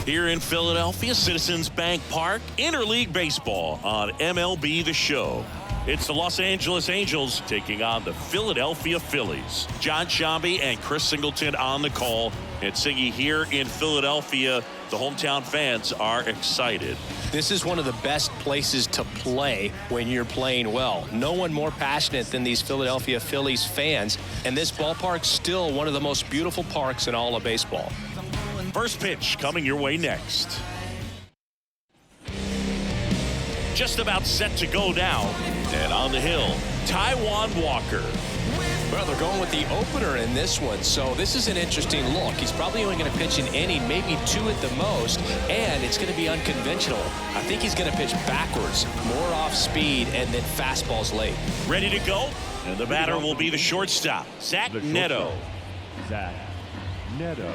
Here in Philadelphia, Citizens Bank Park, interleague baseball on MLB The Show. It's the Los Angeles Angels taking on the Philadelphia Phillies. John Shambi and Chris Singleton on the call. And Singy, here in Philadelphia, the hometown fans are excited. This is one of the best places to play when you're playing well. No one more passionate than these Philadelphia Phillies fans. And this ballpark's still one of the most beautiful parks in all of baseball. First pitch coming your way next. Just about set to go now. And on the hill, Taijuan Walker. Well, they're going with the opener in this one, so this is an interesting look. He's probably only going to pitch an inning, maybe two at the most, and it's going to be unconventional. I think he's going to pitch backwards, more off speed, and then fastballs late. Ready to go? And the batter will be the shortstop, Zach Neto. Zach Neto.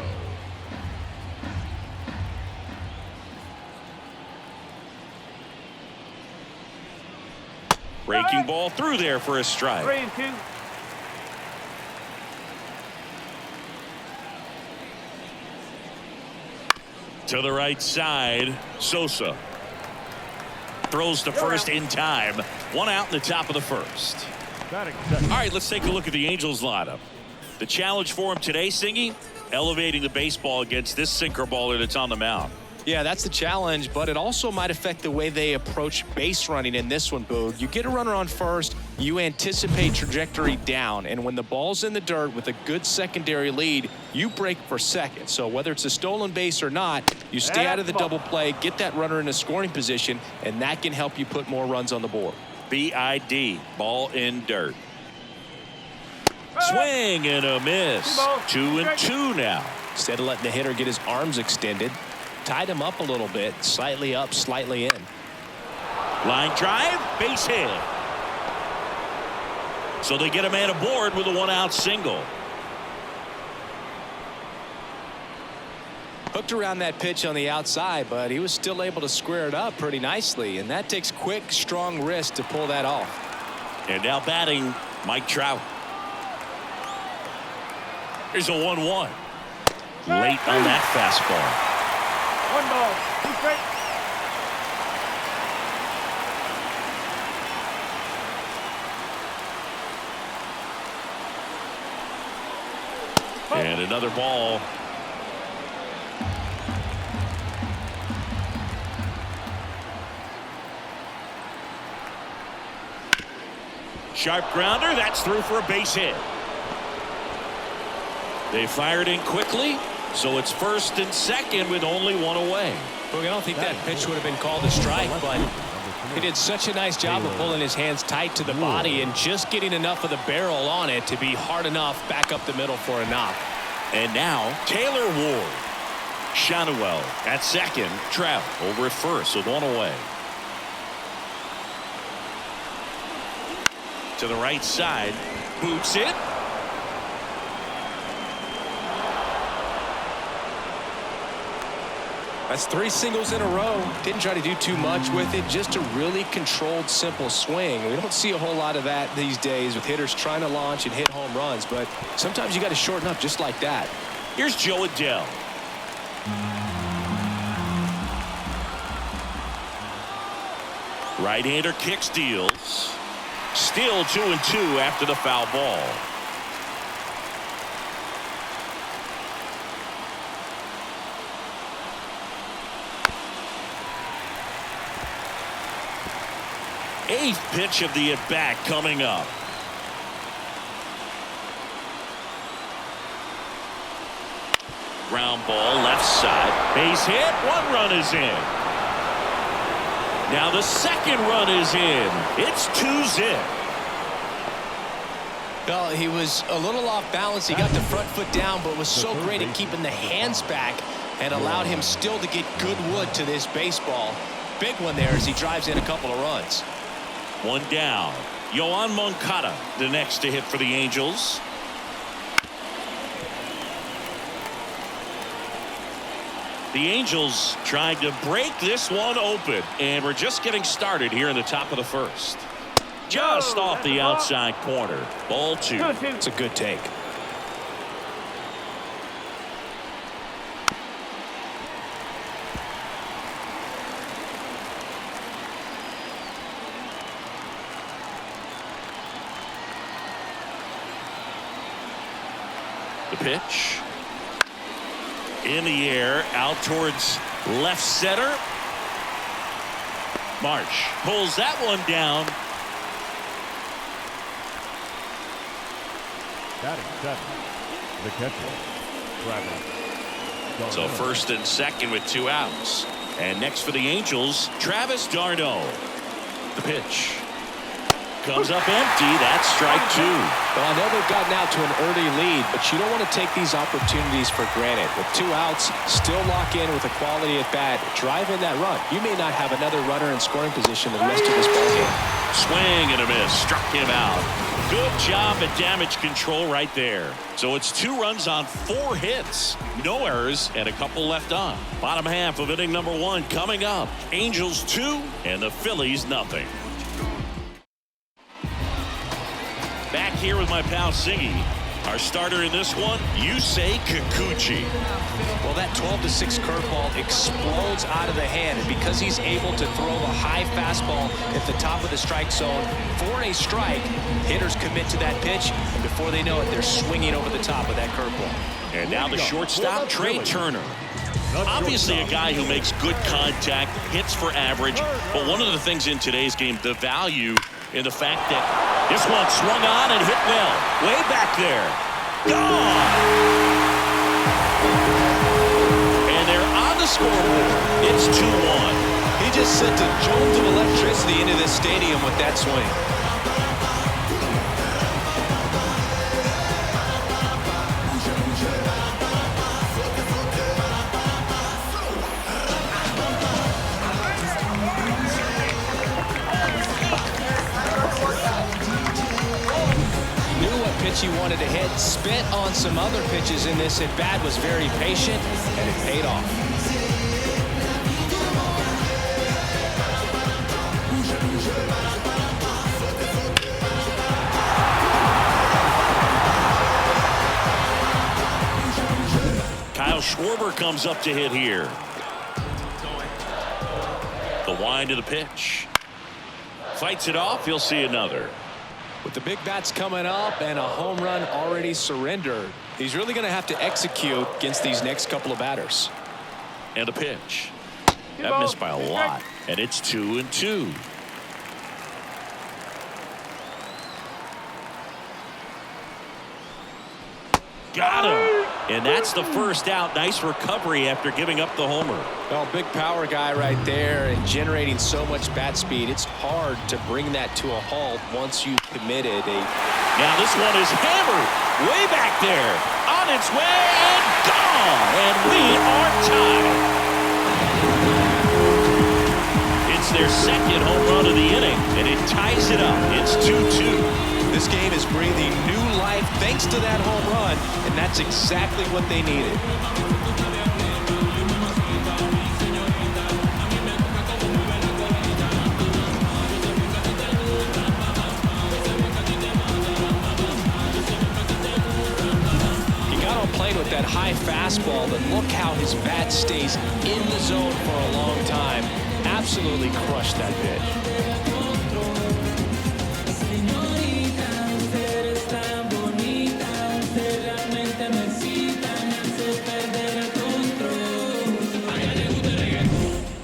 Breaking ball through there for a strike. 3-2. To the right side, Sosa throws to first in time. One out in the top of the first. All right, let's take a look at the Angels lineup. The challenge for him today, Singy, elevating the baseball against this sinker baller that's on the mound. Yeah, that's the challenge, but it also might affect the way they approach base running in this one, Boog. You get a runner on first, you anticipate trajectory down, and when the ball's in the dirt with a good secondary lead, you break for second. So whether it's a stolen base or not, you stay out of the double play, get that runner in a scoring position, and that can help you put more runs on the board. BID, ball in dirt. Swing and a miss. 2-2 now. Instead of letting the hitter get his arms extended, tied him up a little bit, slightly up, slightly in. Line drive, base hit. So they get a man aboard with a one-out single. Hooked around that pitch on the outside, but he was still able to square it up pretty nicely, and that takes quick, strong wrist to pull that off. And now batting, Mike Trout. Here's a 1-1. Late on that fastball. 1 ball, 2 strikes. And another ball. Sharp grounder, that's through for a base hit. They fired in quickly, so it's first and second with only one away. Look, I don't think that pitch would have been called a strike, but he did such a nice job of pulling his hands tight to the body and just getting enough of the barrel on it to be hard enough back up the middle for a knock. And now Taylor Ward. Shanuel at second. Trout over at first with one away. To the right side. Boots it. That's 3 singles in a row. Didn't try to do too much with it. Just a really controlled, simple swing. We don't see a whole lot of that these days with hitters trying to launch and hit home runs, but sometimes you got to shorten up just like that. Here's Joe Adele. Right-hander kick steals. Still 2-2 after the foul ball. Eighth pitch of the at-bat coming up. Ground ball left side. Base hit. 1 run is in. Now the second run is in. It's 2-zip. Well, he was a little off balance. He got the front foot down, but was so great at keeping the hands back and allowed him still to get good wood to this baseball. Big one there as he drives in a couple of runs. One down. Yoan Moncada, the next to hit for the Angels. The Angels trying to break this one open, and we're just getting started here in the top of the first. Just off the outside corner. Ball 2. It's a good take. The pitch. In the air, out towards left center. Marsh pulls that one down. Batting seven, the catcher, Travis. So first and second with 2 outs. And next for the Angels, Travis d'Arnaud. The pitch. Comes up empty. That's strike 2. Well, I know they've gotten out to an early lead, but you don't want to take these opportunities for granted. With 2 outs, still lock in with a quality at bat. Drive in that run. You may not have another runner in scoring position the rest of this ballgame. Swing and a miss. Struck him out. Good job at damage control right there. So it's 2 runs on 4 hits. No errors and a couple left on. Bottom half of inning number 1 coming up. Angels 2 and the Phillies nothing. Back here with my pal Singy. Our starter in this one, Yusei Kikuchi. Well, that 12-6 curveball explodes out of the hand, and because he's able to throw a high fastball at the top of the strike zone for a strike, hitters commit to that pitch, and before they know it, they're swinging over the top of that curveball. And now the shortstop, Trey Turner. Obviously a guy who makes good contact, hits for average, but one of the things in today's game, the value in the fact that this one swung on and hit well. Way back there. Gone! And they're on the scoreboard. It's 2-1. He just sent a jolt of electricity into this stadium with that swing. He wanted to hit, spent on some other pitches in this at bat, was very patient, and it paid off. Kyle Schwarber comes up to hit here. The wind of the pitch. Fights it off. He'll see another. With the big bats coming up and a home run already surrendered, he's really going to have to execute against these next couple of batters. And a pitch. That missed by a lot. And it's 2-2. Got him. And that's the first out. Nice recovery after giving up the homer. Well, big power guy right there and generating so much bat speed. It's hard to bring that to a halt once you've committed a... Now this one is hammered way back there. On its way and gone. And we are tied. It's their second home run of the inning, and it ties it up. It's 2-2. This game is breathing new life thanks to that home run, and that's exactly what they needed. He got on plane with that high fastball, but look how his bat stays in the zone for a long time. Absolutely crushed that pitch.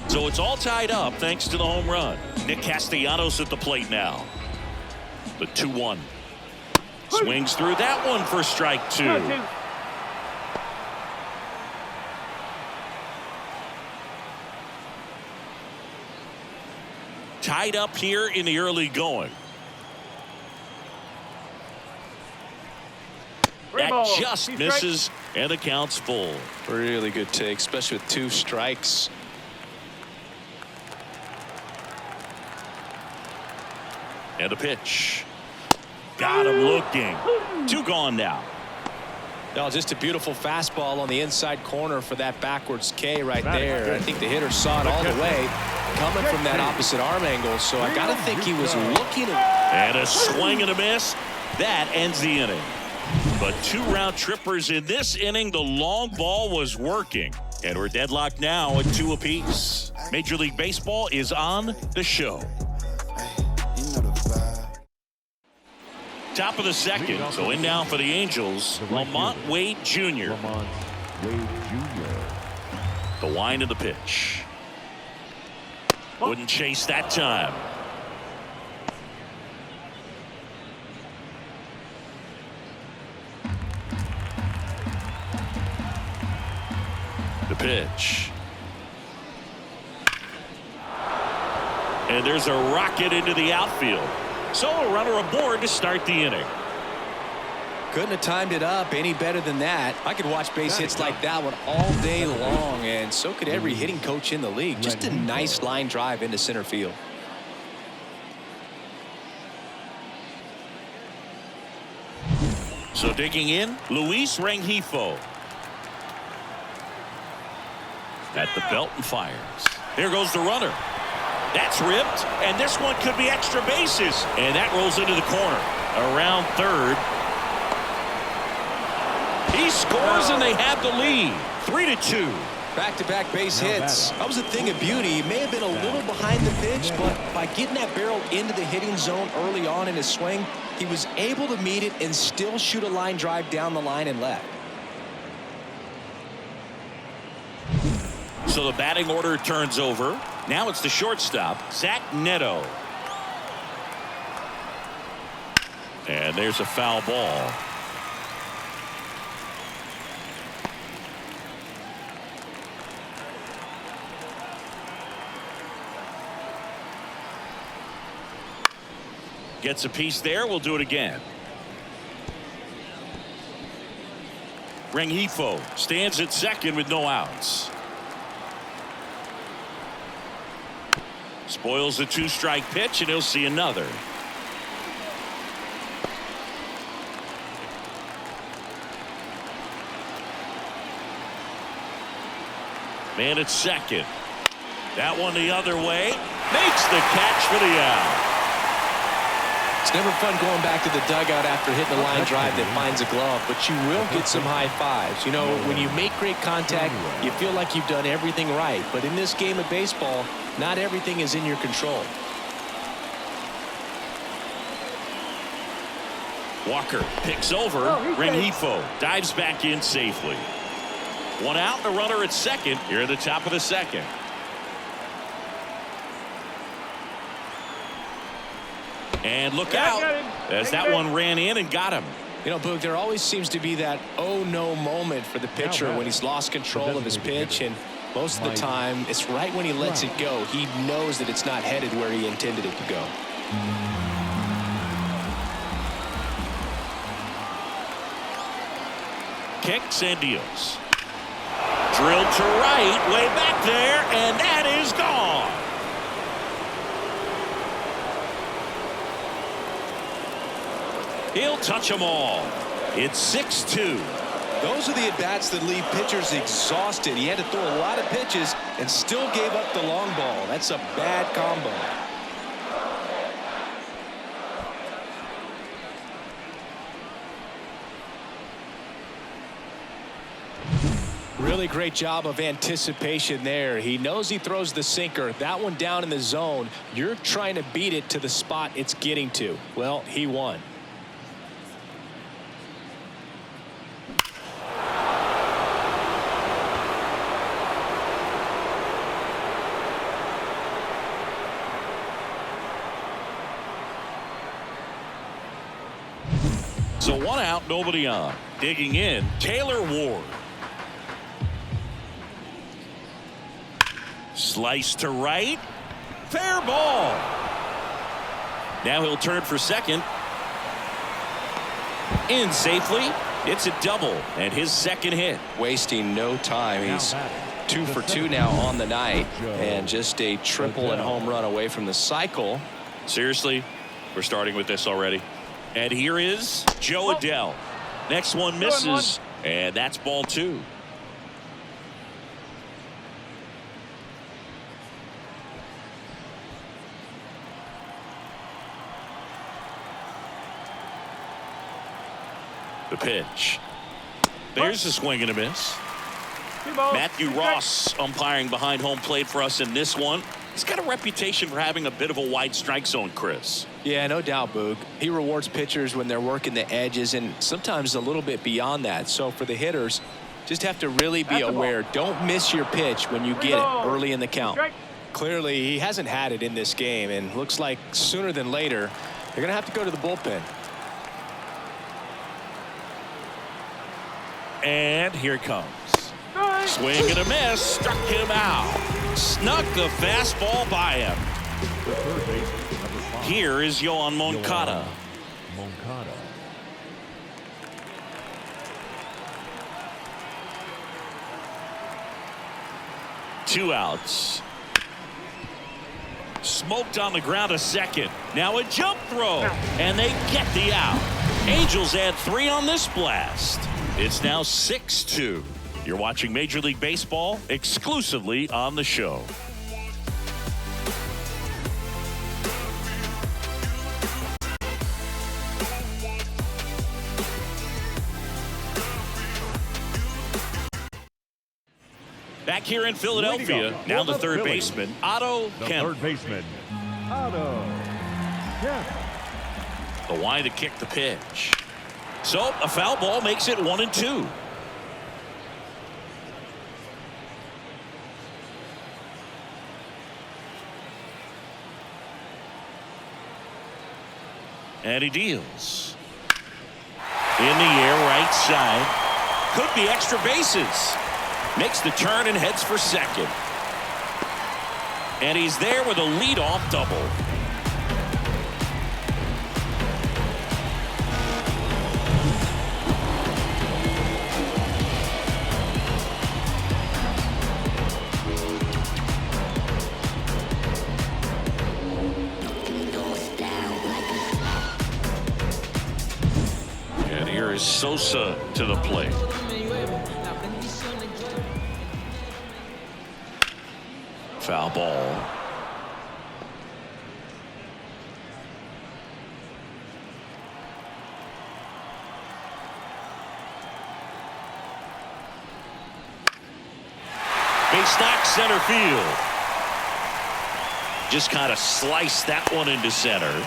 So it's all tied up thanks to the home run. Nick Castellanos at the plate now. The 2-1. Swings through that one for strike 2. Tied up here in the early going. That just misses, and the count's full. Really good take, especially with 2 strikes. And a pitch. Got him looking. 2 gone now. No, just a beautiful fastball on the inside corner for that backwards K right there. I think the hitter saw it all the way coming from that opposite arm angle, so I gotta think he was looking at... And a swing and a miss. That ends the inning. But 2 round trippers in this inning. The long ball was working. And we're deadlocked now at 2 apiece. Major League Baseball is on the show. top of the second. So in now for the Angels, Lamont Wade Jr. Lamont Wade Jr. The wind of the pitch. Wouldn't chase that time. The pitch. And there's a rocket into the outfield. So a runner aboard to start the inning. Couldn't have timed it up any better than that. I could watch base hits like that one all day long, and so could every hitting coach in the league. Just a nice line drive into center field. So digging in, Luis Rengifo. At the belt and fires. There goes the runner. That's ripped, and this one could be extra bases. And that rolls into the corner. Around third. He scores, and they have the lead. 3-2. Back-to-back base hits. That was a thing of beauty. He may have been a little behind the pitch, but by getting that barrel into the hitting zone early on in his swing, he was able to meet it and still shoot a line drive down the line and left. So the batting order turns over. Now it's the shortstop, Zach Neto. And there's a foul ball. Gets a piece there. We'll do it again. Rengifo stands at second with no outs. Spoils the two-strike pitch, and he'll see another. Man at second. That one the other way. Makes the catch for the out. It's never fun going back to the dugout after hitting a line drive that finds a glove, but you will get some high fives. You know, when you make great contact, you feel like you've done everything right. But in this game of baseball, not everything is in your control. Walker picks over. Rengifo dives back in safely. One out, and a runner at second here at the top of the second. And look out as that one ran in and got him. You know, Boog, there always seems to be that oh no moment for the pitcher when he's lost control of his pitch, and most of the time it's right when he lets it go. He knows that it's not headed where he intended it to go. Kicks and deals. Drilled to right, way back there, and that is gone. He'll touch them all. It's 6-2. Those are the at-bats that leave pitchers exhausted. He had to throw a lot of pitches and still gave up the long ball. That's a bad combo. Really great job of anticipation there. He knows he throws the sinker. That one down in the zone. You're trying to beat it to the spot it's getting to. Well, he won. So one out, nobody on. Digging in, Taylor Ward. Slice to right. Fair ball. Now he'll turn for second. In safely. It's a double and his second hit. Wasting no time. He's 2 for 2 now on the night, and just a triple and home run away from the cycle. Seriously, we're starting with this already. And here is Joe Adell. Next one misses, and that's ball 2. The pitch. There's a swing and a miss. Matthew Ross umpiring behind home plate for us in this one. He's got a reputation for having a bit of a wide strike zone, Chris. Yeah, no doubt, Boog. He rewards pitchers when they're working the edges and sometimes a little bit beyond that. So for the hitters, just have to really be aware. Don't miss your pitch when you get it early in the count. Clearly, he hasn't had it in this game, and looks like sooner than later, they're going to have to go to the bullpen. And here it comes. Swing and a miss. Struck him out. Snuck the fastball by him. The third baseman, number 5. Here is Yohan Moncada. Moncada. Two outs. Smoked on the ground a second. Now a jump throw. And they get the out. Angels add 3 on this blast. It's now 6-2. You're watching Major League Baseball exclusively on the show. Back here in Philadelphia, now the third baseman, Otto Kemp. Third baseman, Otto Kemp. The wide to kick the pitch. So a foul ball makes it 1-2. And he deals. In the air, right side. Could be extra bases. Makes the turn and heads for second. And he's there with a leadoff double. And here is Sosa to the plate. Foul ball. Base knock, center field. Just kind of sliced that one into center.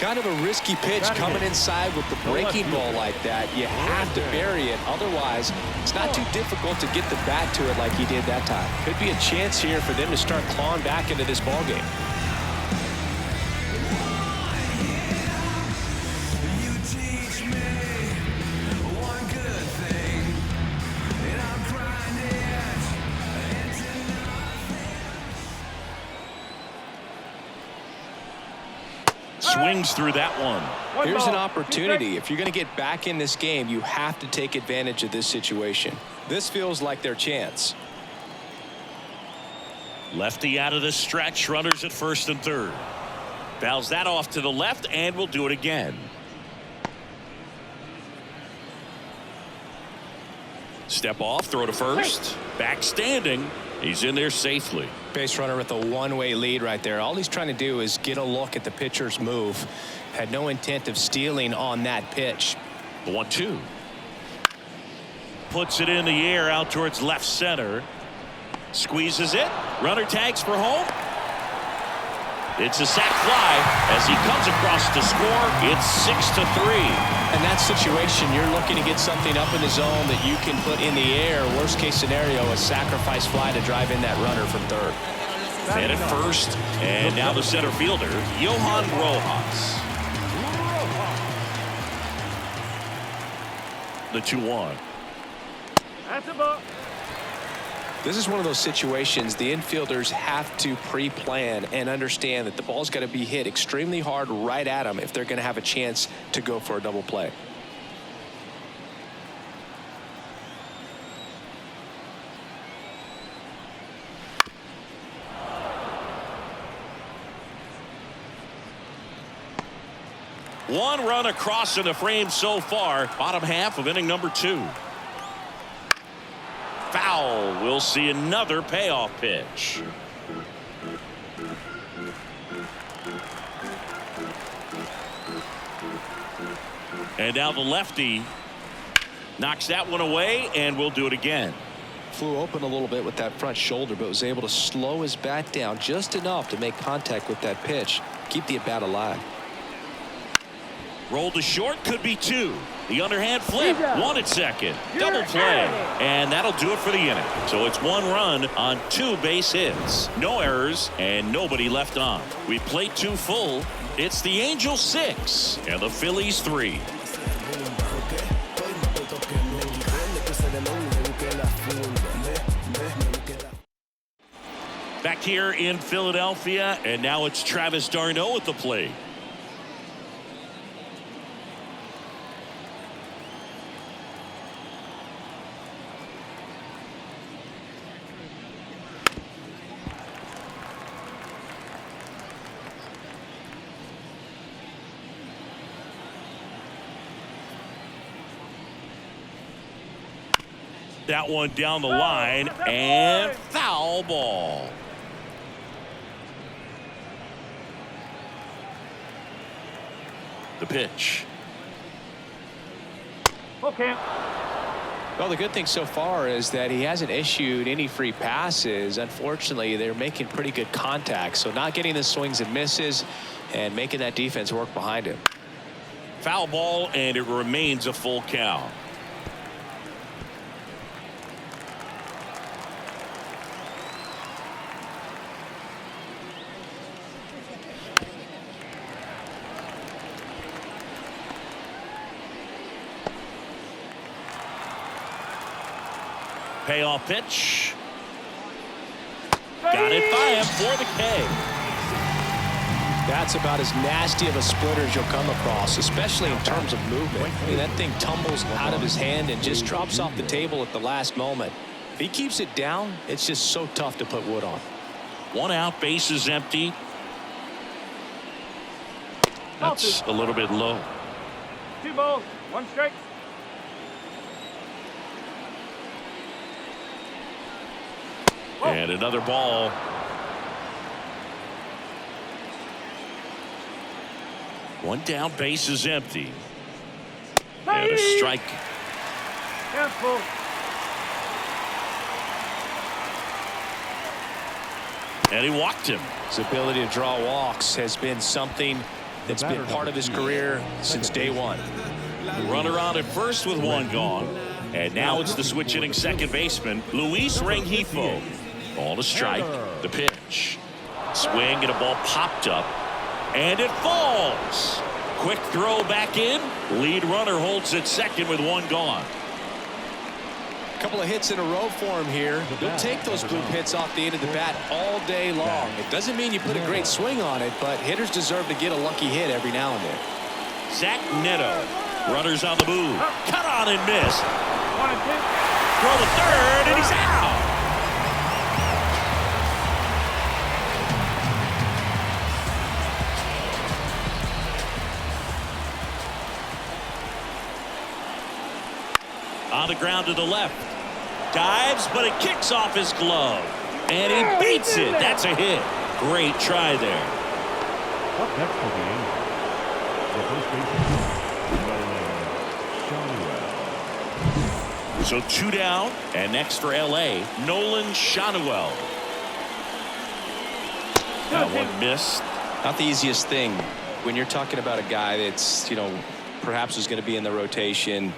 Kind of a risky pitch coming inside with the breaking ball like that. You have to bury it. Otherwise, it's not too difficult to get the bat to it like he did that time. Could be a chance here for them to start clawing back into this ball game. Swings through that one. Here's an opportunity. If you're going to get back in this game, you have to take advantage of this situation. This feels like their chance. Lefty out of the stretch. Runners at first and third. Fouls that off to the left and will do it again. Step off, throw to first. Back standing. He's in there safely. Base runner with a one-way lead right there. All he's trying to do is get a look at the pitcher's move. Had no intent of stealing on that pitch. 1-2. Puts it in the air out towards left center. Squeezes it. Runner tags for home. It's a sac fly as he comes across to score. It's 6-3. In that situation, you're looking to get something up in the zone that you can put in the air. Worst case scenario, a sacrifice fly to drive in that runner from third. And at first, and now the center fielder, Johan Rojas. The 2-1. That's a ball. This is one of those situations the infielders have to pre-plan and understand that the ball's got to be hit extremely hard right at them if they're going to have a chance to go for a double play. One run across in the frame so far. Bottom half of inning number 2. Foul. We'll see another payoff pitch. And now the lefty knocks that one away, and we'll do it again. Flew open a little bit with that front shoulder, but was able to slow his bat down just enough to make contact with that pitch. Keep the at-bat alive. Rolled to short, could be two. The underhand flip, one at second. Double play, and that'll do it for the inning. So it's 1 run on 2 base hits. No errors and nobody left on. We played 2 full. It's the Angels 6 and the Phillies 3. Back here in Philadelphia, and now it's Travis d'Arnaud at the plate. That one down the line, and foul ball. The pitch. Okay. Well, the good thing so far is that he hasn't issued any free passes. Unfortunately, they're making pretty good contact, so not getting the swings and misses and making that defense work behind him. Foul ball, and it remains a full count. Payoff pitch. Got it by him for the K. That's about as nasty of a splitter as you'll come across, especially in terms of movement. I mean, that thing tumbles out of his hand and just drops off the table at the last moment. If he keeps it down, it's just so tough to put wood on. 1 out, bases empty. That's a little bit low. 2 balls, 1 strike. And another ball. One down, base is empty. And a strike. Careful. And he walked him. His ability to draw walks has been something that's been part of his career since day one. Runner on at first with 1 gone. And now it's the switch hitting second baseman, Luis Rengifo. Ball to strike. The pitch. Swing and a ball popped up. And it falls. Quick throw back in. Lead runner holds at second with 1 gone. A couple of hits in a row for him here. He'll take those bloop hits off the end of the bat all day long. It doesn't mean you put a great swing on it, but hitters deserve to get a lucky hit every now and then. Zach Neto. Runners on the move. Cut on and miss. 1 and 2. Throw to third, and he's out. On the ground to the left. Dives, but it kicks off his glove. And he beats it. That's a hit. Great try there. Up next for the Angels, the first baseman, Nolan Schanuel. So 2 down, and next for LA, Nolan Schanuel. That one missed. Not the easiest thing when you're talking about a guy that's, perhaps is going to be in the rotation,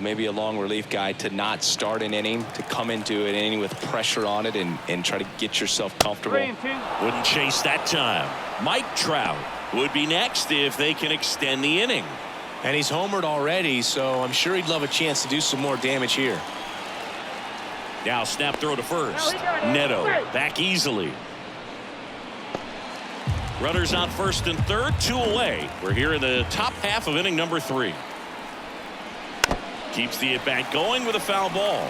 maybe a long relief guy, to not start an inning, to come into an inning with pressure on it and try to get yourself comfortable. 3 and 2. Wouldn't chase that time. Mike Trout would be next if they can extend the inning. And he's homered already, so I'm sure he'd love a chance to do some more damage here. Now snap throw to first. Neto back easily. Runners on first and third, 2 away. We're here in the top half of inning number 3. Keeps the at-bat going with a foul ball.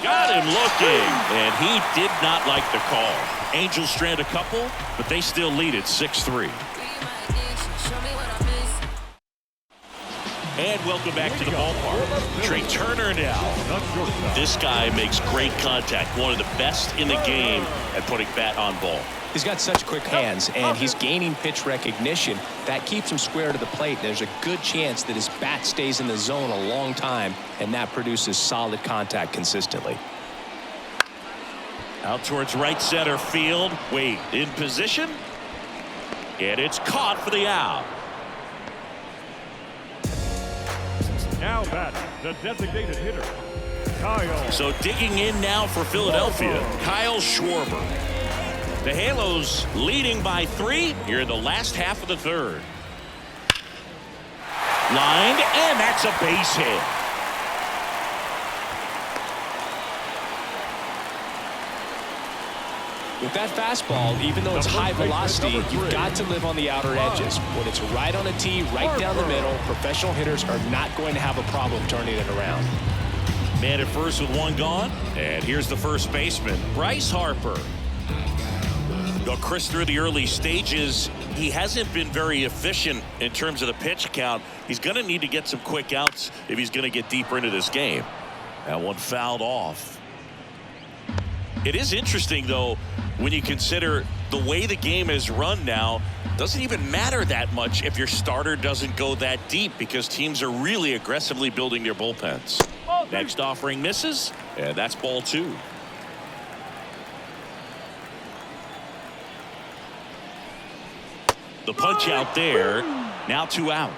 Got him looking, and he did not like the call. Angels strand a couple, but they still lead at 6-3. And welcome back to the ballpark. Trey Turner now. This guy makes great contact. One of the best in the game at putting bat on ball. He's got such quick hands, and he's gaining pitch recognition. That keeps him square to the plate. There's a good chance that his bat stays in the zone a long time, and that produces solid contact consistently. Out towards right center field. Wade in position. And it's caught for the out. Now batting, the designated hitter, Kyle. So digging in now for Philadelphia, Kyle Schwarber. The Halos leading by 3 here in the last half of the third. Lined, and that's a base hit. With that fastball, even though it's high velocity, you've got to live on the outer edges. When it's right on a tee, right down the middle, professional hitters are not going to have a problem turning it around. Man at first with 1 gone. And here's the first baseman, Bryce Harper. Well, Chris, through the early stages, he hasn't been very efficient in terms of the pitch count. He's going to need to get some quick outs if he's going to get deeper into this game. That one fouled off. It is interesting, though, when you consider the way the game is run now. Doesn't even matter that much if your starter doesn't go that deep, because teams are really aggressively building their bullpens. Next offering misses, and that's ball 2. The punch out there. Now 2 out.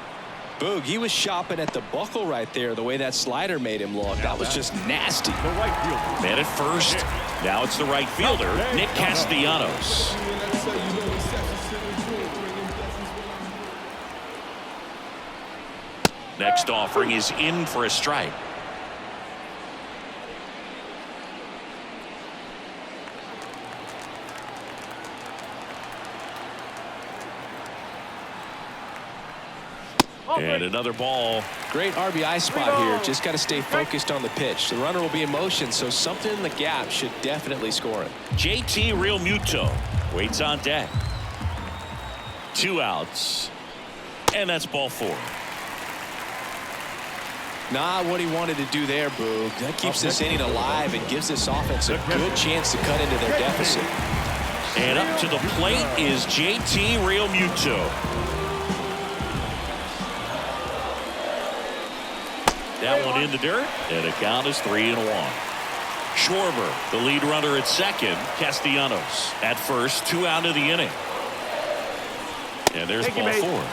Boog, he was shopping at the buckle right there, the way that slider made him look. That was just nasty. The right fielder. Man at first. Now it's the right fielder, Nick Castellanos. Next offering is in for a strike. And another ball. Great RBI spot here. Just got to stay focused on the pitch. The runner will be in motion, so something in the gap should definitely score it. JT Realmuto waits on deck. 2 outs. And that's ball 4. Not what he wanted to do there, Boog. That keeps this inning alive and gives this offense a good chance to cut into their deficit. And up to the plate is JT Realmuto. That one in the dirt, and the count is 3-1. Schwarber, the lead runner at second. Castellanos at first, 2 out of the inning. And there's ball 4.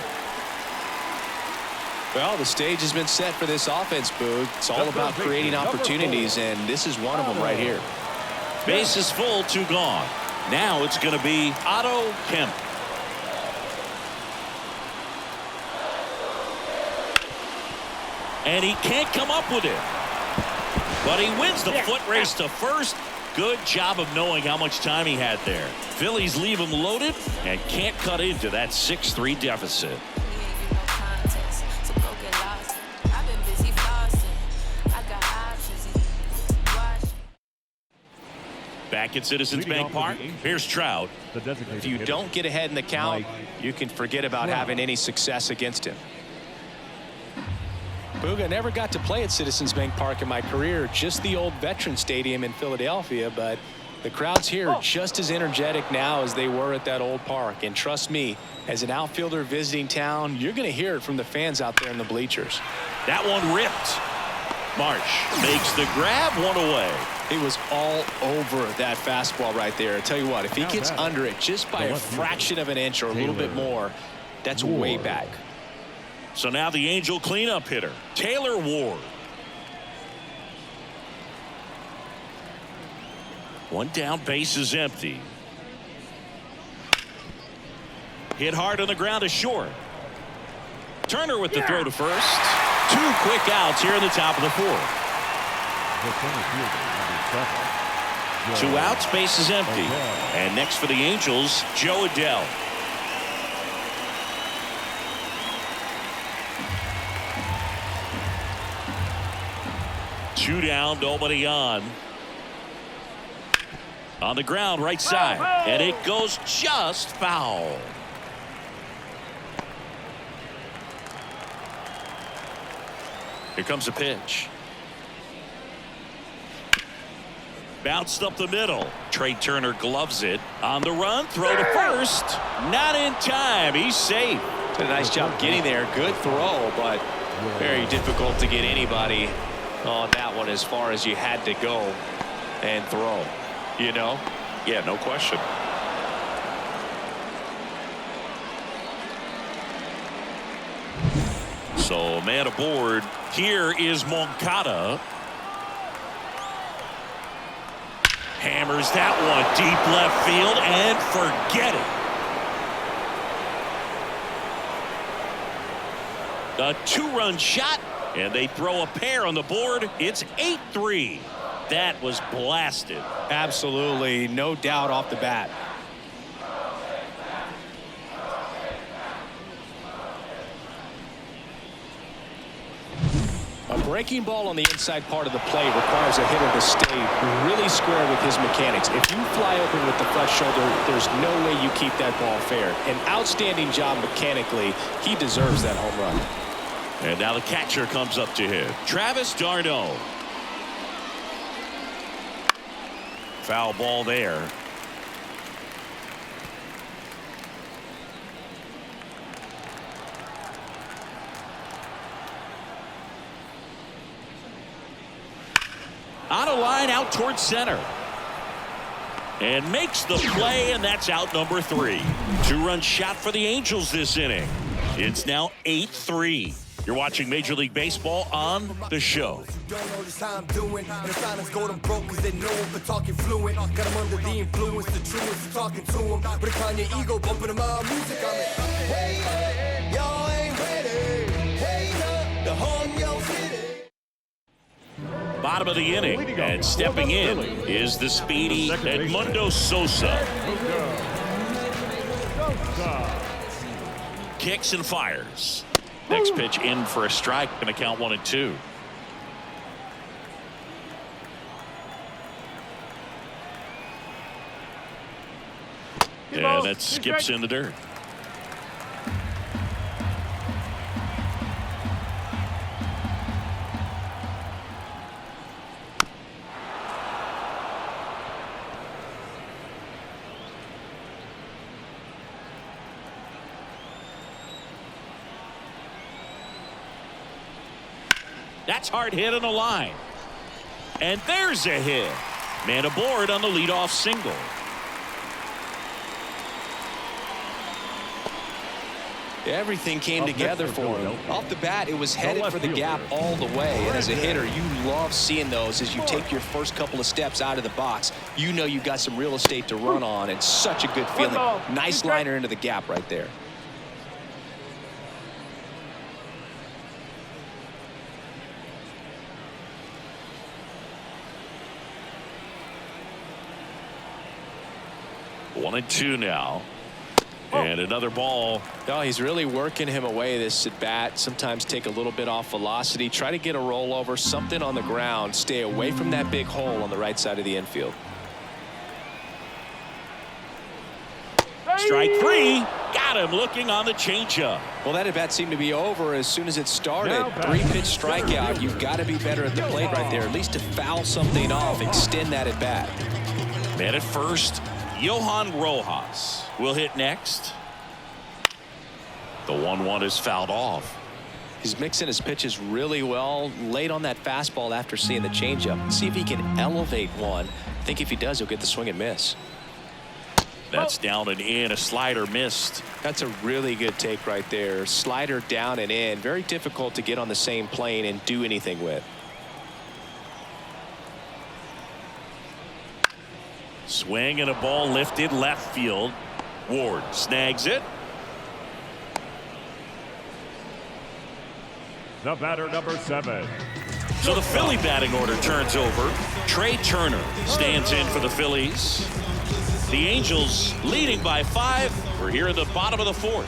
Well, the stage has been set for this offense, Boog. It's all about creating opportunities, and this is one of them right here. Base is full, 2 gone. Now it's going to be Otto Kemp. And he can't come up with it. But he wins the foot race to first. Good job of knowing how much time he had there. Phillies leave him loaded and can't cut into that 6-3 deficit. Back at Citizens Bank Park, here's Trout. If you don't get ahead in the count, you can forget about having any success against him. Boog, I never got to play at Citizens Bank Park in my career, just the old Veterans Stadium in Philadelphia, but the crowds here are just as energetic now as they were at that old park. And trust me, as an outfielder visiting town, you're going to hear it from the fans out there in the bleachers. That one ripped. Marsh makes the grab, 1 away. It was all over that fastball right there. I tell you what, if he gets under it just by a fraction of an inch or a little bit more, that's way back. So now the Angel cleanup hitter, Taylor Ward. 1 down, base is empty. Hit hard on the ground is short. Turner with the throw to first. 2 quick outs here in the top of the 4th. 2 outs, base is empty. And next for the Angels, Joe Adell. Two down, nobody on. On the ground, right side. And it goes just foul. Here comes a pitch. Bounced up the middle. Trey Turner gloves it. On the run, throw to first. Not in time. He's safe. Did a nice job getting there. Good throw, but very difficult to get anybody on that one as far as you had to go and throw. You know? Yeah, no question. So man aboard. Here is Moncada. Hammers that one deep left field and forget it. A two-run shot, and they throw a pair on the board. It's 8-3. That was blasted. Absolutely, no doubt off the bat. A breaking ball on the inside part of the plate requires a hitter to stay really square with his mechanics. If you fly open with the left shoulder, there's no way you keep that ball fair. An outstanding job mechanically. He deserves that home run. And now the catcher comes up to him. Travis d'Arnaud. Foul ball there. On a line out towards center. And makes the play, and that's out number 3. Two-run shot for the Angels this inning. It's now 8-3. You're watching Major League Baseball on The Show. Bottom of the inning, and stepping in is the speedy Edmundo Sosa. Kicks and fires. Next pitch in for a strike, going to count 1-2. And that skips in the dirt. That's hard hit on the line. And there's a hit. Man aboard on the leadoff single. Everything came together for him. Off the bat, it was headed for the gap all the way. And as a hitter, you love seeing those as you take your first couple of steps out of the box. You know you've got some real estate to run on, and such a good feeling. Nice liner into the gap right there. One and two now. And another ball. Oh, he's really working him away this at bat. Sometimes take a little bit off velocity. Try to get a rollover, something on the ground. Stay away from that big hole on the right side of the infield. Strike 3. Got him looking on the changeup. Well, that at bat seemed to be over as soon as it started. 3-pitch strikeout. You've got to be better at the plate right there, at least to foul something off, extend that at bat. Man at first, Johan Rojas will hit next. The 1-1 is fouled off. He's mixing his pitches really well. Late on that fastball after seeing the changeup. See if he can elevate one. I think if he does, he'll get the swing and miss. That's down and in. A slider missed. That's a really good take right there. Slider down and in. Very difficult to get on the same plane and do anything with. Swing and a ball lifted left field. Ward snags it. The batter, number 7. So the Philly batting order turns over. Trey Turner stands in for the Phillies. The Angels leading by 5. We're here in the bottom of the 4th.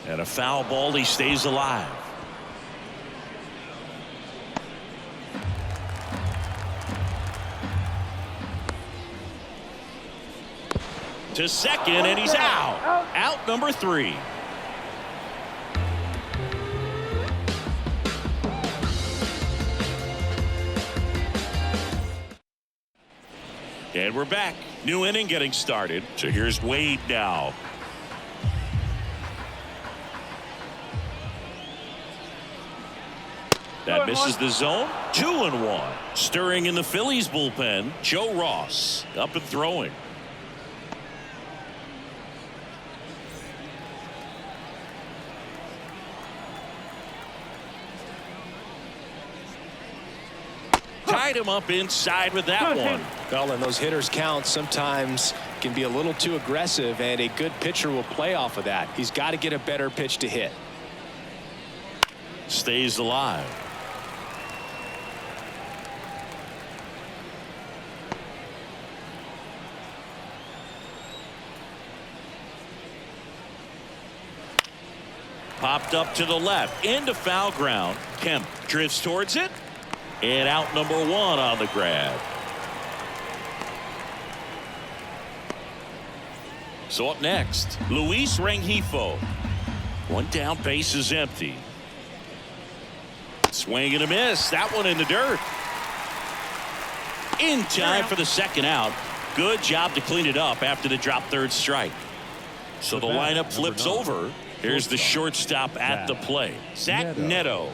And a foul ball. He stays alive. To second, and he's out. Out number 3. And we're back. New inning getting started. So here's Wade now. That misses the zone. 2-1. Stirring in the Phillies bullpen, Joe Ross up and throwing. Tied him up inside with that one. Well, and those hitters count sometimes can be a little too aggressive, and a good pitcher will play off of that. He's got to get a better pitch to hit. Stays alive. Popped up to the left into foul ground. Kemp drifts towards it. And out number 1 on the grab. So up next, Luis Rengifo. One down, base is empty. Swing and a miss. That one in the dirt. In time for the second out. Good job to clean it up after the drop third strike. So the lineup flips over. Here's the shortstop at the plate. Zach Neto.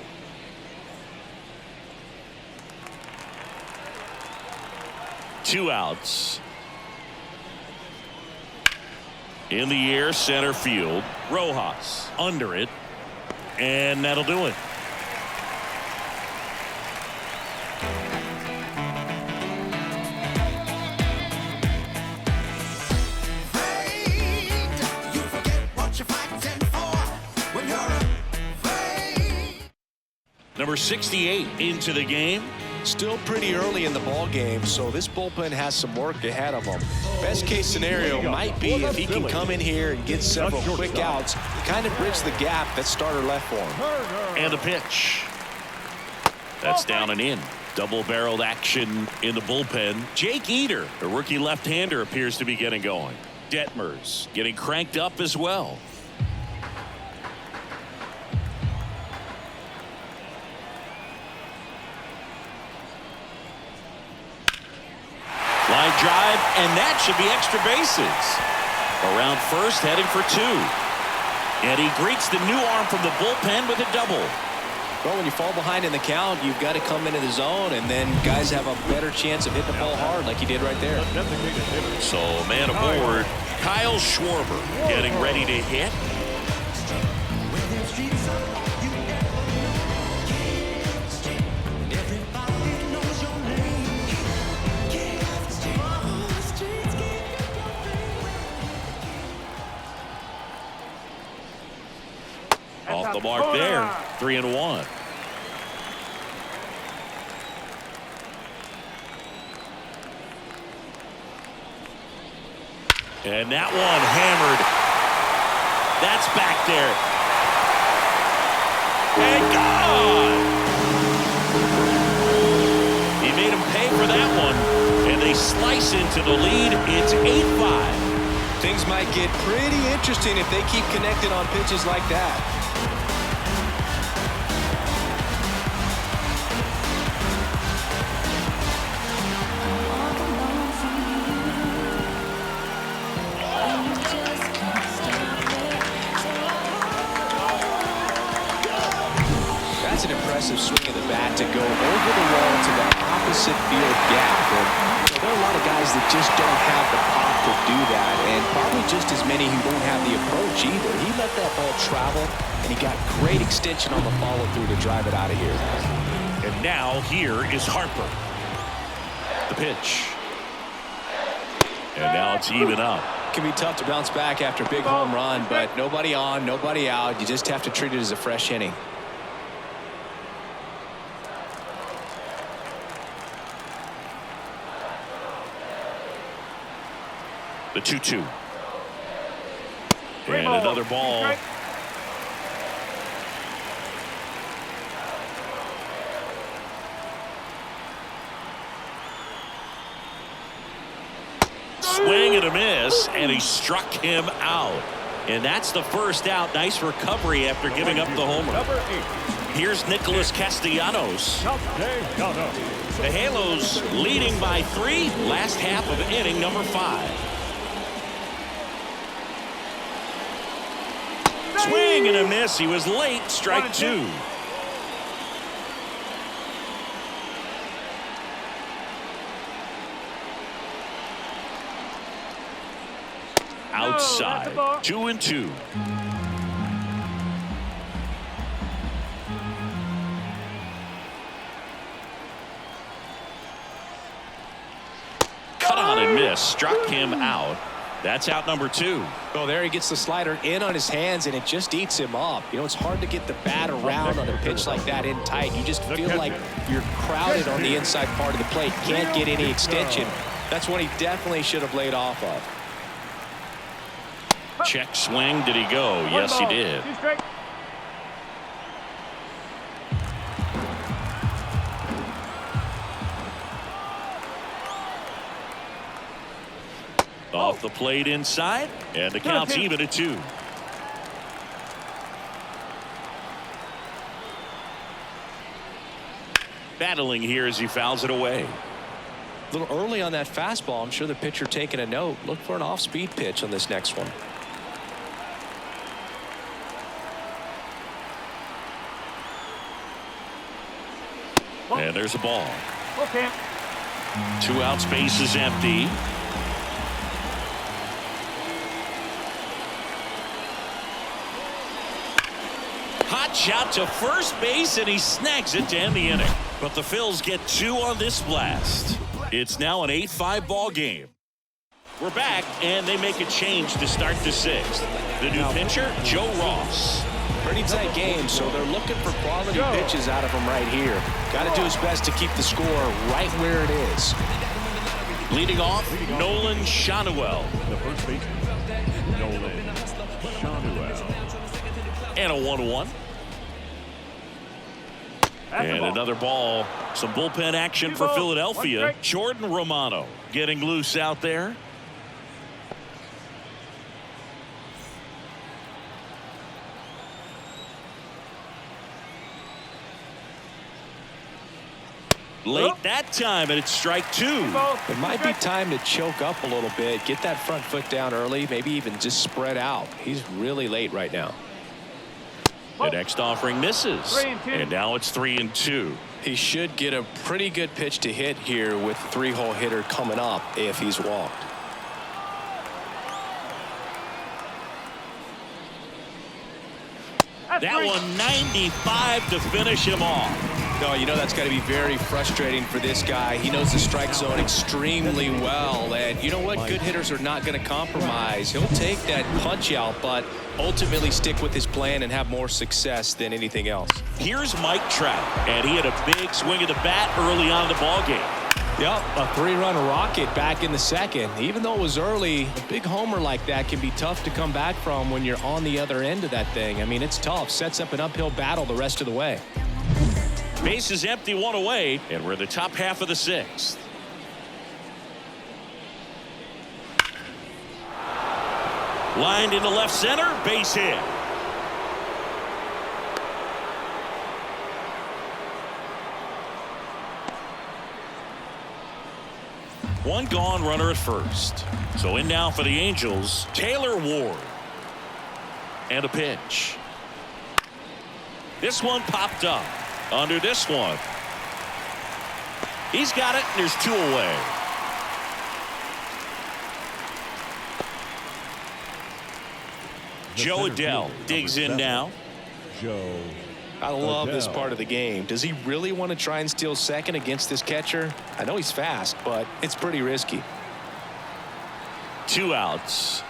Two outs. In the air, center field. Rojas under it. And that'll do it. Number 68 into the game. Still pretty early in the ball game, so this bullpen has some work ahead of them. Best case scenario might be if he can come in here and get several quick outs, kind of bridge the gap that starter left for him. And a pitch. That's down and in. Double-barreled action in the bullpen. Jake Eder, a rookie left-hander, appears to be getting going. Detmers getting cranked up as well. Line drive, and that should be extra bases. Around first, heading for 2. And he greets the new arm from the bullpen with a double. Well, when you fall behind in the count, you've got to come into the zone, and then guys have a better chance of hitting the ball hard like he did right there. So, man aboard, Kyle Schwarber getting ready to hit. Off the mark there. 3-1. And that one hammered. That's back there. And gone. He made him pay for that one. And they slice into the lead. It's 8-5. Things might get pretty interesting if they keep connecting on pitches like that. That's an impressive swing of the bat to go over the wall to the opposite field gap. And there are a lot of guys that just don't have the pop to do that, and probably just as many who don't have the approach either. He let that ball travel, and he got great extension on the follow-through to drive it out of here. And now here is Harper. The pitch. And now it's even up. It can be tough to bounce back after a big home run, but nobody on, nobody out. You just have to treat it as a fresh inning. The 2-2. And another ball. Swing and a miss, and he struck him out. And that's the first out. Nice recovery after giving up the homer. Here's Nicholas Castellanos. The Halos leading by 3, last half of inning number 5. Swing and a miss. He was late. Strike 2. Outside. 2-2. Cut on and miss. Struck him out. That's out number 2. Well, there he gets the slider in on his hands, and it just eats him up. You know, it's hard to get the bat around on a pitch like that in tight. You just feel like you're crowded on the inside part of the plate. Can't get any extension. That's what he definitely should have laid off of. Check swing. Did he go? Yes, he did. Off the plate inside, and the count's even at 2. Battling here as he fouls it away. A little early on that fastball. I'm sure the pitcher taking a note. Look for an off-speed pitch on this next one. And there's a ball. Okay. 2 outs, base is empty. Hot shot to first base, and he snags it to end the inning. But the Phils get 2 on this blast. It's now an 8-5 ball game. We're back, and they make a change to start the 6th. The new pitcher, Joe Ross. Pretty tight game, so they're looking for quality pitches out of him right here. Got to do his best to keep the score right where it is. Leading off, Nolan Shanuel. The first baseman, Nolan Shanuel. And a 1-1. And another ball. Some bullpen action for Philadelphia. Jordan Romano getting loose out there. Late that time, and it's strike 2. It might be time to choke up a little bit, get that front foot down early, maybe even just spread out. He's really late right now. The next offering misses, and now it's 3-2. He should get a pretty good pitch to hit here with the 3-hole hitter coming up if he's walked. That one 95 to finish him off. No, you know that's got to be very frustrating for this guy. He knows the strike zone extremely well, and you know what? Good hitters are not going to compromise. He'll take that punch out, but ultimately stick with his plan and have more success than anything else. Here's Mike Trout, and he had a big swing of the bat early on in the ball game. Yep, a 3-run rocket back in the 2nd. Even though it was early, a big homer like that can be tough to come back from when you're on the other end of that thing. I mean, it's tough. Sets up an uphill battle the rest of the way. Base is empty, 1 away, and we're in the top half of the 6th. Lined into left center, base hit. One gone, runner at first. So in now for the Angels, Taylor Ward. And a pitch. This one popped up. Under this one. He's got it, and there's 2 away. Joe Adell digs in now. Joe. I love this part of the game. Does he really want to try and steal second against this catcher? I know he's fast, but it's pretty risky. 2 outs.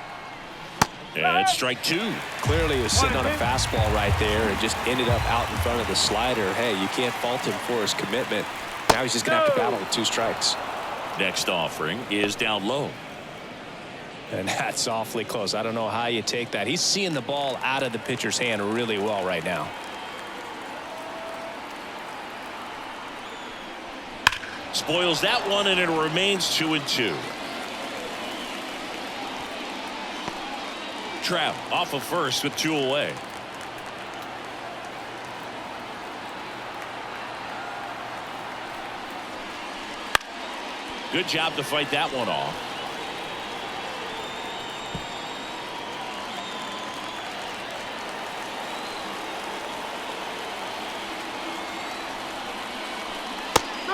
And it's strike 2. Clearly he was sitting on a fastball right there and just ended up out in front of the slider. Hey, you can't fault him for his commitment. Now he's just going to have to battle with 2 strikes. Next offering is down low. And that's awfully close. I don't know how you take that. He's seeing the ball out of the pitcher's hand really well right now. Spoils that one, and it remains 2-2. Trout off of first with 2 away. Good job to fight that one off.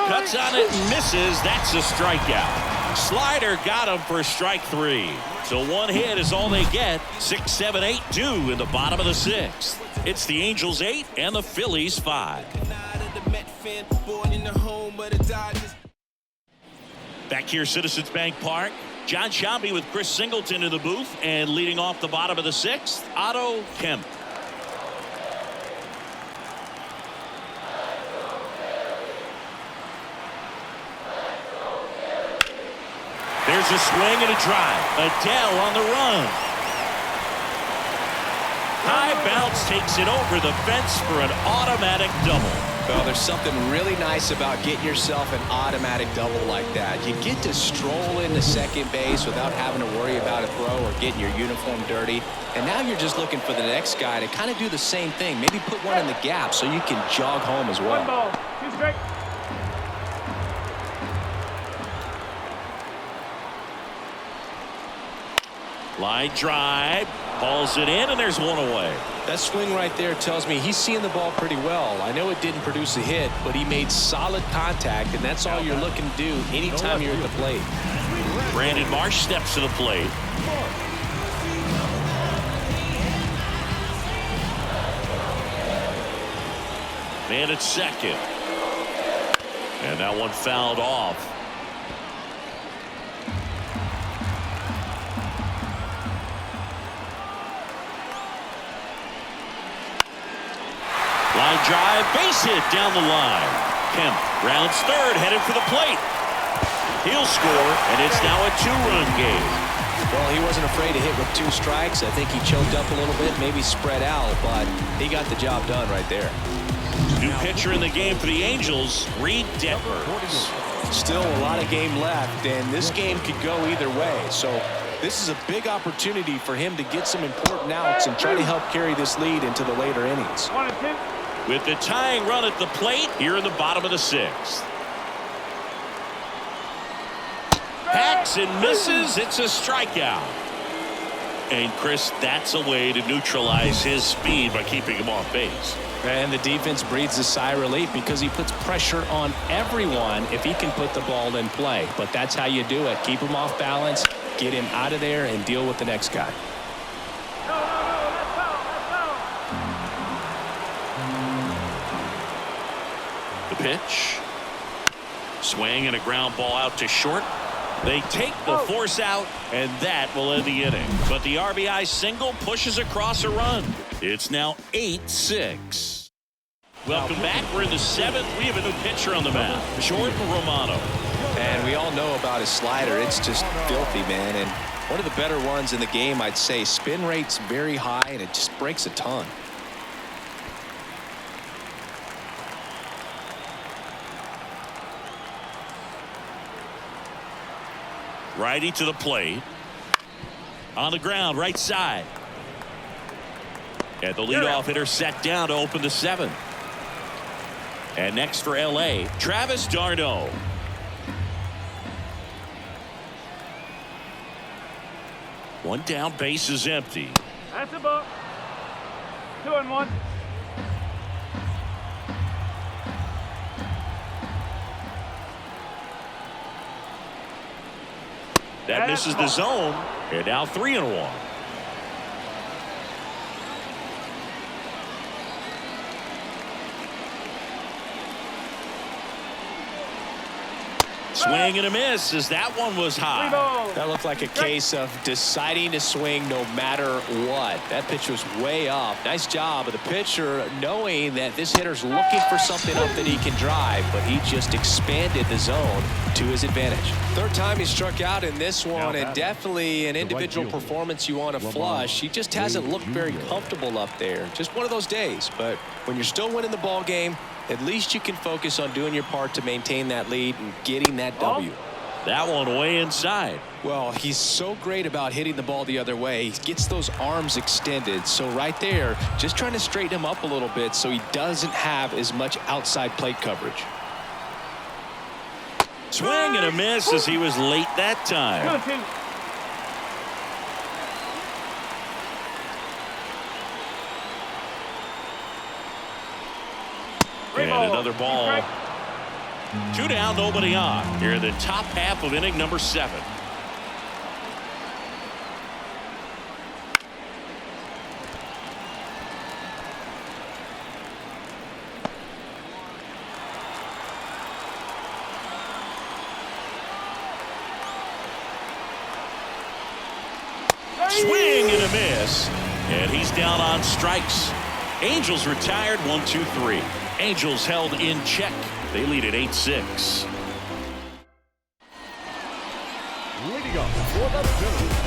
Cuts on it and misses. That's a strikeout. Slider got him for strike 3. So one hit is all they get. 6, 7, 8 due in the bottom of the 6th. It's the Angels 8 and the Phillies 5. Back here, Citizens Bank Park. John Shambi with Chris Singleton in the booth, and leading off the bottom of the 6th, Otto Kemp. There's a swing and a drive. Adele on the run. High bounce takes it over the fence for an automatic double. Well, there's something really nice about getting yourself an automatic double like that. You get to stroll into second base without having to worry about a throw or getting your uniform dirty. And now you're just looking for the next guy to kind of do the same thing. Maybe put one in the gap so you can jog home as well. 1 ball, 2 strikes. Line drive, hauls it in, and there's one away. That swing right there tells me he's seeing the ball pretty well. I know it didn't produce a hit, but he made solid contact, and that's all you're looking to do anytime you're at the plate. Brandon Marsh steps to the plate. Man at second. And that one fouled off. Line drive, base hit down the line. Kemp rounds third, headed for the plate. He'll score, and it's now a 2-run game. Well, he wasn't afraid to hit with 2 strikes. I think he choked up a little bit, maybe spread out, but he got the job done right there. New pitcher in the game for the Angels, Reed Detmers. Still a lot of game left, and this game could go either way. So this is a big opportunity for him to get some important outs and try to help carry this lead into the later innings. 1 and 2. With the tying run at the plate here in the bottom of the 6th. Hacks and misses. It's a strikeout. And Chris, that's a way to neutralize his speed by keeping him off base. And the defense breathes a sigh of relief because he puts pressure on everyone if he can put the ball in play. But that's how you do it. Keep him off balance, get him out of there, and deal with the next guy. The pitch. Swing and a ground ball out to short. They take the force out, and that will end the inning. But the RBI single pushes across a run. It's now 8-6. Welcome back. We're in the 7th. We have a new pitcher on the mound, Jordan Romano. And we all know about his slider. It's just filthy, man. And one of the better ones in the game, I'd say. Spin rate's very high, and it just breaks a ton. Righty to the plate. On the ground, right side. And the leadoff hitter set down to open the 7th. And next for L.A., Travis d'Arnaud. One down, base is empty. That's a ball. 2 and 1. That misses the zone, and now 3 and 1. Swing and a miss as that one was high. That looked like a case of deciding to swing no matter what. That pitch was way up. Nice job of the pitcher knowing that this hitter's looking for something up that he can drive, but he just expanded the zone to his advantage. Third time he struck out in this one, and definitely an individual performance you want to flush. He just hasn't looked very comfortable up there. Just one of those days, but when you're still winning the ball game, at least you can focus on doing your part to maintain that lead and getting that W. That one way inside. Well, he's so great about hitting the ball the other way. He gets those arms extended. So right there, just trying to straighten him up a little bit so he doesn't have as much outside plate coverage. Swing and a miss as he was late that time. 2-2. And another ball. 2 down, nobody on. Here in the top half of inning number 7. Swing and a miss. And he's down on strikes. Angels retired 1-2-3. Angels held in check. They lead at 8-6. Leading up for the Phillies.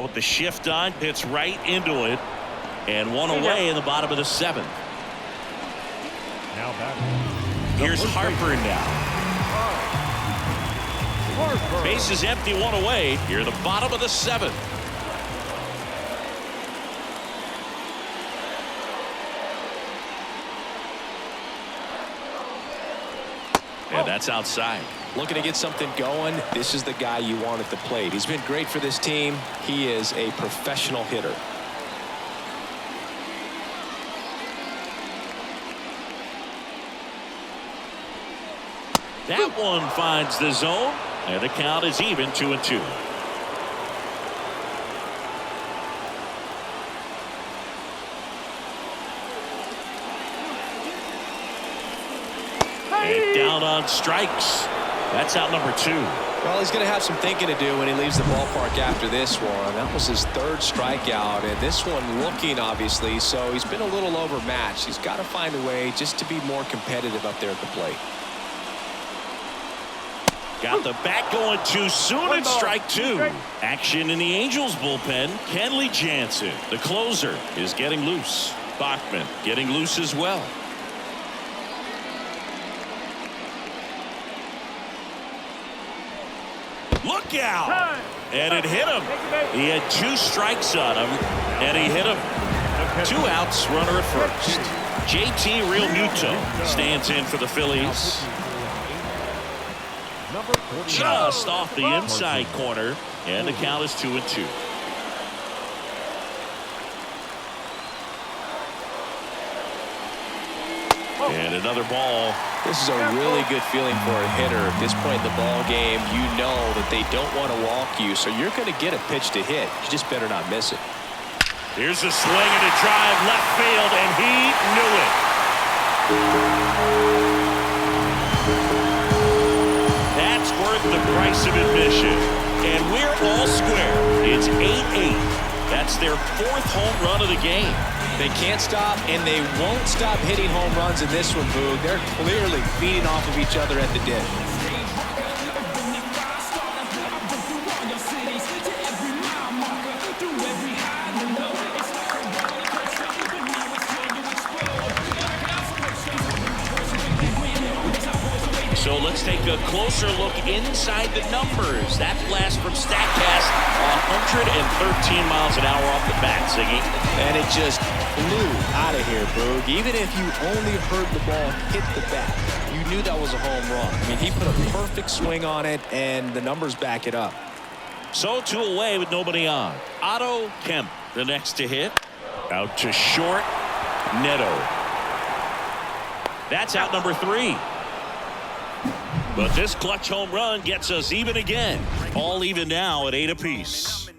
With the shift on, hits right into it, and one away in the bottom of the 7th. Now back. Here's Harper now. Harper. Base is empty, one away. Here, the bottom of the 7th. And that's outside. Looking to get something going. This is the guy you want at the plate. He's been great for this team. He is a professional hitter. That one finds the zone, and the count is even 2-2. And down on strikes. That's out number 2. Well, he's going to have some thinking to do when he leaves the ballpark after this one. That was his 3rd strikeout, and this one looking, obviously, so he's been a little overmatched. He's got to find a way just to be more competitive up there at the plate. Got the bat going too soon at strike 2. Action in the Angels bullpen. Kenley Jansen, the closer, is getting loose. Bachman getting loose as well. Look out! And it hit him. He had 2 strikes on him, and he hit him. 2 outs, runner at first. JT Realmuto stands in for the Phillies. Just off the inside corner, and the count is 2-2. And another ball. This is a really good feeling for a hitter at this point in the ball game. You know that they don't want to walk you, so you're going to get a pitch to hit. You just better not miss it. Here's a swing and a drive left field, and he knew it. That's worth the price of admission. And we're all square. It's 8-8. That's their 4th home run of the game. They can't stop, and they won't stop hitting home runs in this one, Boog. They're clearly feeding off of each other at the dish. So let's take a closer look inside the numbers. That blast from StatCast, 113 miles an hour off the bat, Ziggy. And it just flew out of here, Boog. Even if you only heard the ball hit the bat, you knew that was a home run. I mean, he put a perfect swing on it, and the numbers back it up. So 2 away with nobody on. Otto Kemp, the next to hit. Out to short. Neto. That's out number 3. But this clutch home run gets us even again. All even now at 8 apiece.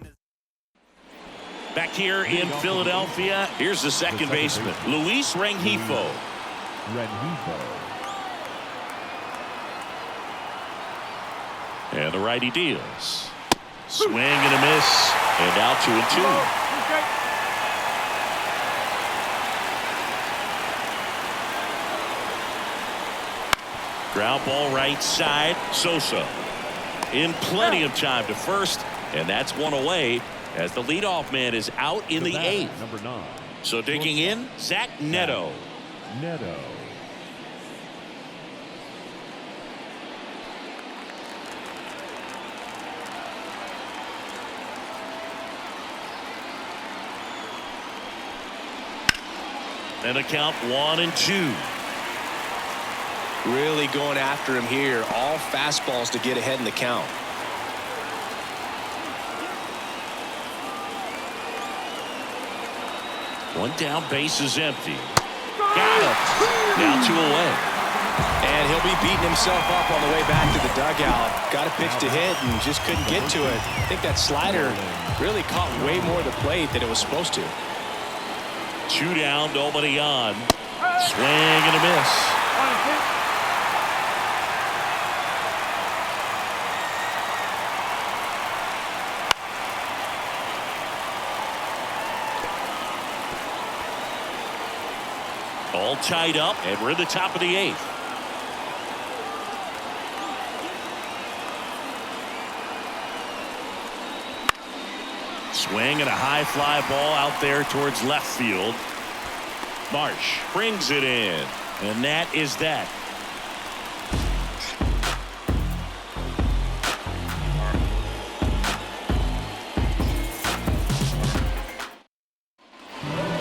Back here in Philadelphia, here's the second baseman, Luis Rengifo. And the righty deals. Swing and a miss. And now 2-2. Ground ball right side. Sosa in plenty of time to first, and that's one away as the leadoff man is out in the eighth. Number 9. So digging in, Zach Neto. Neto. And a count 1-2. Really going after him here. All fastballs to get ahead in the count. One down, base is empty. Got it. Now 2 away. And he'll be beating himself up on the way back to the dugout. Got a pitch to hit and just couldn't get to it. I think that slider really caught way more of the plate than it was supposed to. 2 down, nobody on. Swing and a miss. 1-2. All tied up, and we're in the top of the 8th. Swing and a high fly ball out there towards left field. Marsh brings it in, and that is that.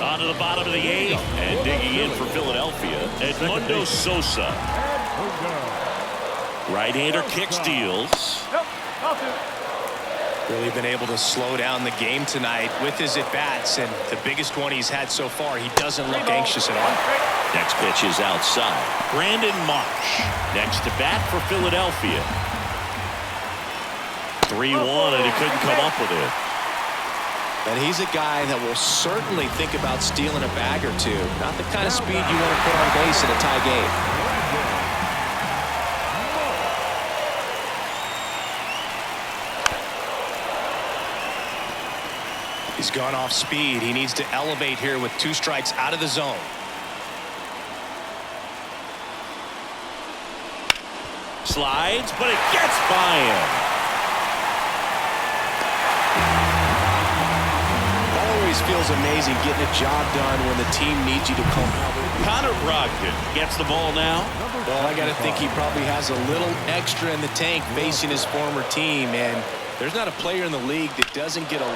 On to the bottom of the 8th, and digging in for Philadelphia, Edmundo Sosa. Right-hander kick steals. Nope. Ball 2. Really been able to slow down the game tonight with his at-bats, and the biggest one he's had so far, he doesn't look anxious at all. Next pitch is outside. Brandon Marsh next to bat for Philadelphia. 3-1, and he couldn't come up with it. And he's a guy that will certainly think about stealing a bag or two. Not the kind of speed you want to put on base in a tie game. He's gone off speed. He needs to elevate here with 2 strikes out of the zone. Slides, but it gets by him. Always feels amazing getting a job done when the team needs you to come out. Connor Brogdon gets the ball now. Well, I got to think he probably has a little extra in the tank facing his former team, and there's not a player in the league that doesn't get a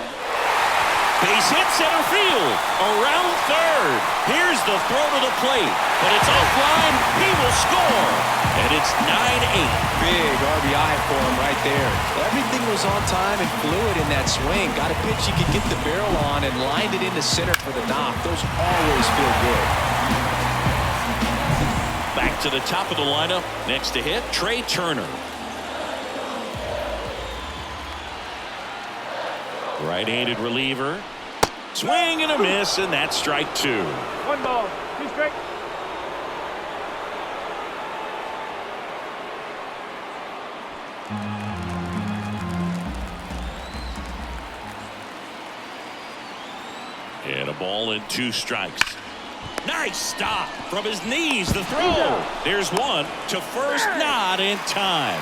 Base hit center field. Around third. Here's the throw to the plate. But it's offline. He will score. And it's 9-8. big RBI for him right there. Everything was on time and fluid in that swing. Got a pitch he could get the barrel on and lined it into center for the knock. Those always feel good. Back to the top of the lineup. Next to hit, Trey Turner. Right-handed reliever. Swing and a miss, and that's strike two. 1 ball, 2 strikes. And a ball and 2 strikes. Nice stop from his knees. The throw. There's one to first, not in time.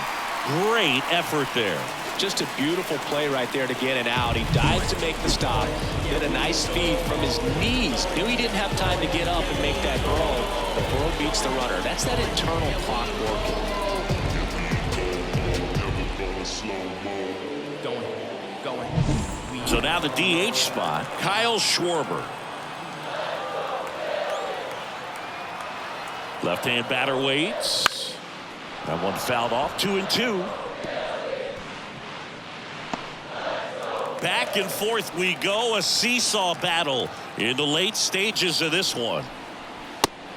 Great effort there. Just a beautiful play right there to get it out. He dives to make the stop. Did a nice feed from his knees. Knew he didn't have time to get up and make that throw. The throw beats the runner. That's that internal clockwork. Going. So now the DH spot, Kyle Schwarber. Left-hand batter waits. That one fouled off. 2-2. Back and forth we go. A seesaw battle in the late stages of this one.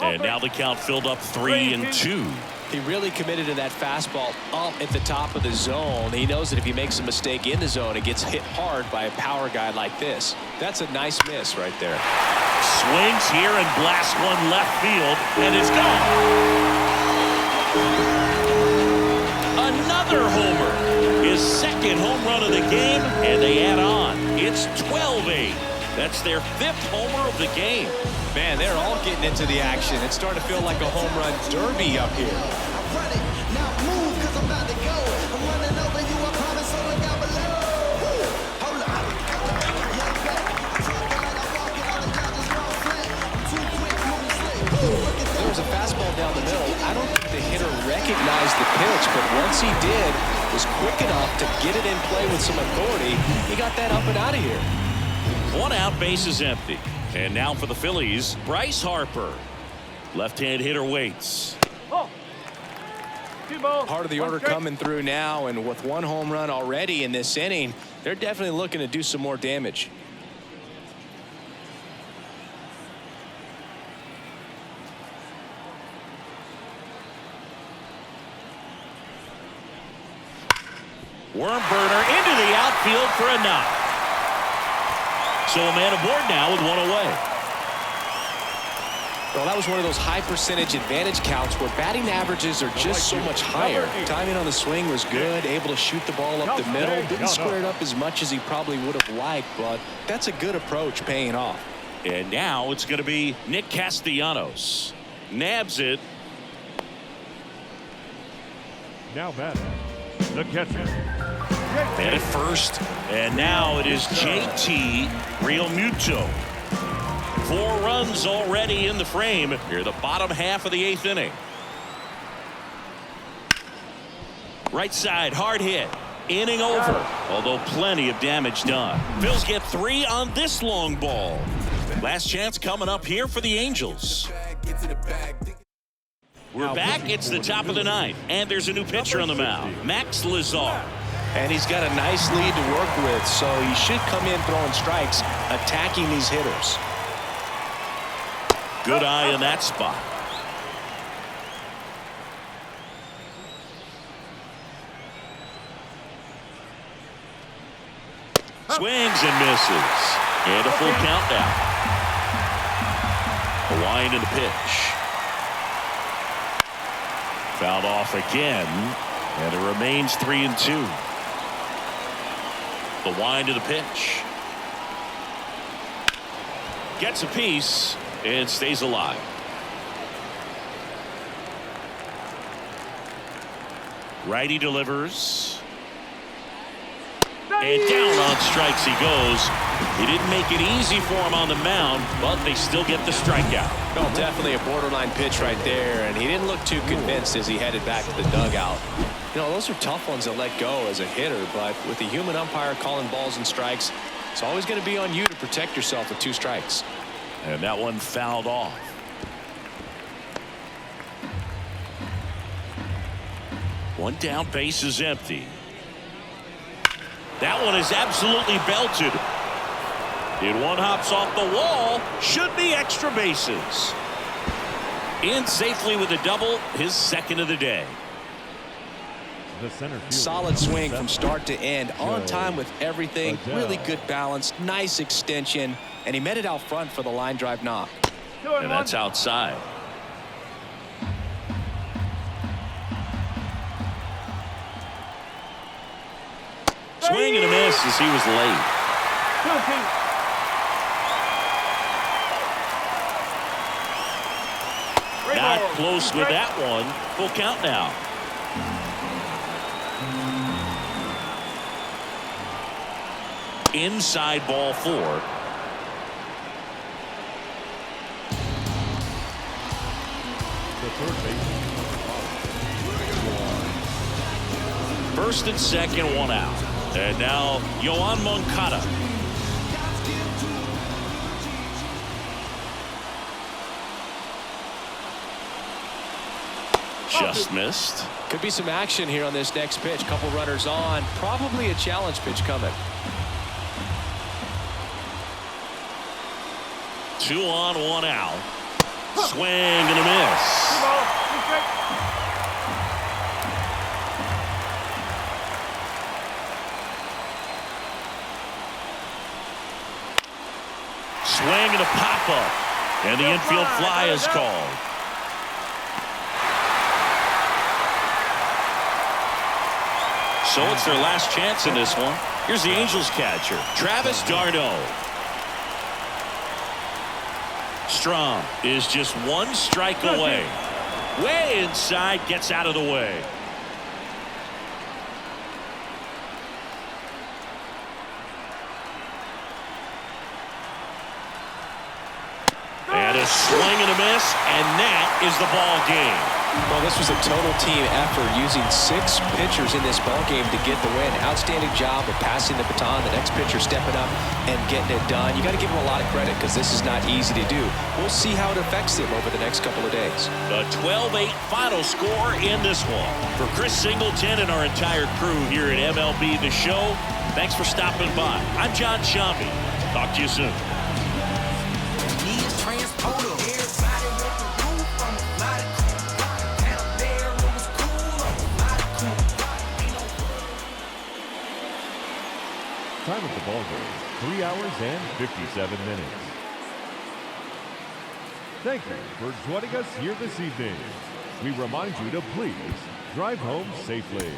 And now the count filled up 3-2. He really committed to that fastball up at the top of the zone. He knows that if he makes a mistake in the zone, it gets hit hard by a power guy like this. That's a nice miss right there. Swings here and blasts one left field, and it's gone. Another homer. His second home run of the game, and they add on. It's 12-8. That's their 5th homer of the game. Man, they're all getting into the action. It's starting to feel like a home run derby up here. there was a fastball down the middle. I don't think the hitter recognized the pitch, but once he did, was quick enough to get it in play with some authority. He got that up and out of here. 1 out, base is empty. And now for the Phillies, Bryce Harper. Left-hand hitter waits. Oh. 2 balls. Part of the 1 order strike. coming through now, and with 1 home run already in this inning, they're definitely looking to do some more damage. Worm burner into the outfield for a knock. So a man aboard now with 1 away. Well, that was one of those high percentage advantage counts where batting averages are just so much higher. Timing on the swing was good, able to shoot the ball up the middle. Didn't square it up as much as he probably would have liked, but that's a good approach paying off. And now it's going to be Nick Castellanos. Nabs it. Now batting, the catcher. And at first. And now it is JT Realmuto. 4 runs already in the frame here, the bottom half of the 8th inning. Right side, hard hit. Inning over, although plenty of damage done. Phils get 3 on this long ball. Last chance coming up here for the Angels. We're back. It's the top of the 9th, and there's a new pitcher on the mound, Max Lazar. And he's got a nice lead to work with, so he should come in throwing strikes, attacking these hitters. Good eye in that spot. Swings and misses. And a full count now. A wind in the pitch. Fouled off again. And it remains 3-2. The wind of the pitch. Gets a piece and stays alive. Righty delivers. And down on strikes he goes. He didn't make it easy for him on the mound, but they still get the strikeout. Well, definitely a borderline pitch right there, and he didn't look too convinced as he headed back to the dugout. You know, those are tough ones to let go as a hitter, but with the human umpire calling balls and strikes, it's always going to be on you to protect yourself with 2 strikes. And that one fouled off. One down, base is empty. That one is absolutely belted. And one hops off the wall. Should be extra bases. In safely with a double, his 2nd of the day. The center fielder. Solid swing from start to end, on time with everything. Really good balance, nice extension, and he met it out front for the line drive knock. And that's outside. Swing and a miss as he was late. Not close with that one. Full count now. Inside ball 4. The third baseman. First and second, 1 out. And now Yoan Moncada. Just missed. Could be some action here on this next pitch. Couple runners on. Probably a challenge pitch coming. 2 on, 1 out. Swing and a miss. Swing and a pop-up. And the infield fly is called. So it's their last chance in this one. Here's the Angels catcher, Travis d'Arnaud. Strom is just 1 strike away. Way inside, gets out of the way. And a swing and a miss, and that is the ball game. Well, this was a total team effort using 6 pitchers in this ball game to get the win. Outstanding job of passing the baton. The next pitcher stepping up and getting it done. You got to give them a lot of credit because this is not easy to do. We'll see how it affects them over the next couple of days. The 12-8 final score in this one. For Chris Singleton and our entire crew here at MLB The Show, thanks for stopping by. I'm John Shambi. Talk to you soon. Time of the ball game, 3 hours and 57 minutes. Thank you for joining us here this evening. We remind you to please drive home safely.